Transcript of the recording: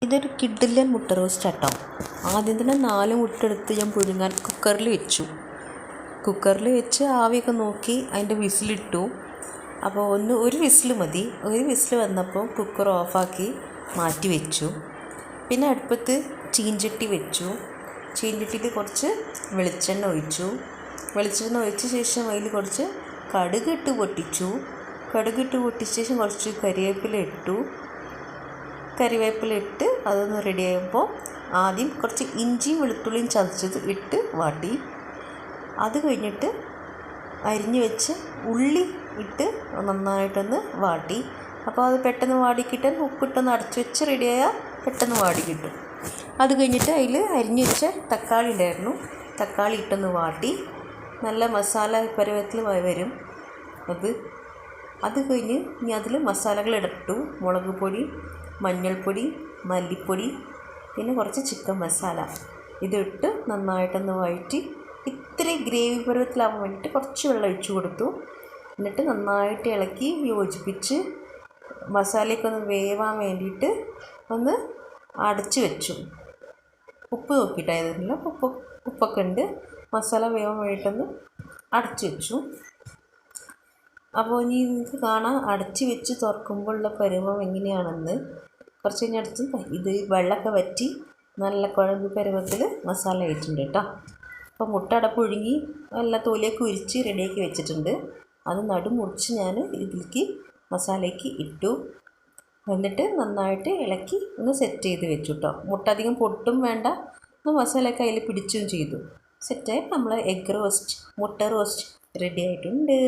ഇതൊരു കിഡിലൻ മുട്ട റോസ്റ്റ് ആട്ടോ. ആദ്യം തന്നെ 4 മുട്ട എടുത്ത് ഞാൻ പുഴുങ്ങാൻ കുക്കറിൽ വെച്ച് ആവിയൊക്കെ നോക്കി അതിൻ്റെ വിസിലിട്ടു. അപ്പോൾ ഒരു വിസിൽ മതി. ഒരു വിസിൽ വന്നപ്പോൾ കുക്കർ ഓഫാക്കി മാറ്റി വെച്ചു. പിന്നെ അടുപ്പത്ത് ചീഞ്ചട്ടി വെച്ചു. ചീഞ്ചട്ടിയിൽ കുറച്ച് വെളിച്ചെണ്ണ ഒഴിച്ചു ശേഷം അതിൽ കുറച്ച് കടുകിട്ട് പൊട്ടിച്ച ശേഷം കുറച്ച് കരിവേപ്പില ഇട്ട് അതൊന്ന് റെഡി ആയപ്പോൾ ആദ്യം കുറച്ച് ഇഞ്ചിയും വെളുത്തുള്ളിയും ചതച്ചത് ഇട്ട് വാട്ടി. അത് കഴിഞ്ഞിട്ട് അരിഞ്ഞ് വെച്ച് ഉള്ളി ഇട്ട് നന്നായിട്ടൊന്ന് വാട്ടി. അപ്പോൾ അത് പെട്ടെന്ന് വാടിക്കിട്ടാൻ ഉപ്പിട്ടൊന്ന് അടച്ച് വെച്ച് റെഡിയായാൽ പെട്ടെന്ന് വാടി കിട്ടും. അത് കഴിഞ്ഞിട്ട് അതിൽ അരിഞ്ഞ് വെച്ച തക്കാളി ഉണ്ടായിരുന്നു, തക്കാളി ഇട്ടൊന്ന് വാട്ടി നല്ല മസാല പരുവത്തിൽ വരും. അത് കഴിഞ്ഞ് ഇനി അതിൽ മസാലകൾ ഇട്ടു. മുളക് പൊടി, മഞ്ഞൾപ്പൊടി, മല്ലിപ്പൊടി, പിന്നെ കുറച്ച് ചിക്കൻ മസാല ഇതിട്ട് നന്നായിട്ടൊന്ന് വഴറ്റി ഇത്തിരി ഗ്രേവി പരുവത്തിലാവാൻ വേണ്ടിയിട്ട് കുറച്ച് വെള്ളം ഒഴിച്ചു കൊടുത്തു. എന്നിട്ട് നന്നായിട്ട് ഇളക്കി യോജിപ്പിച്ച് മസാലയൊക്കെ ഒന്ന് വേവാൻ വേണ്ടിയിട്ട് ഒന്ന് അടച്ച് വെച്ചു. ഉപ്പ് നോക്കിയിട്ടായിരുന്നില്ല, ഉപ്പൊക്കെ ഉണ്ട്. മസാല വേവാൻ വേണ്ടിയിട്ടൊന്ന് അടച്ച് വെച്ചു. അപ്പോൾ ഇനി നിങ്ങൾക്ക് കാണാം അടച്ച് വെച്ച് തുറക്കുമ്പോഴുള്ള പരുവം എങ്ങനെയാണെന്ന്. കുറച്ച് കഴിഞ്ഞടുത്ത് ഇത് വെള്ളമൊക്കെ വറ്റി നല്ല കുഴമ്പ് പരുവത്തിൽ മസാല ആയിട്ടുണ്ട് കേട്ടോ. അപ്പോൾ മുട്ട പുഴുങ്ങി നല്ല തൊലിയൊക്കെ ഉരിച്ച് റെഡിയാക്കി വെച്ചിട്ടുണ്ട്. അത് മുറിച്ച് ഞാൻ ഇതിലേക്ക് മസാലയ്ക്ക് ഇട്ടു. എന്നിട്ട് നന്നായിട്ട് ഇളക്കി ഒന്ന് സെറ്റ് ചെയ്ത് വെച്ചു കേട്ടോ. മുട്ട അധികം പൊട്ടും വേണ്ട, മസാലയൊക്കെ അതിൽ പിടിച്ചും ചെയ്തു. സെറ്റായി നമ്മളെ മുട്ട റോസ്റ്റ് റെഡി ആയിട്ടുണ്ട്.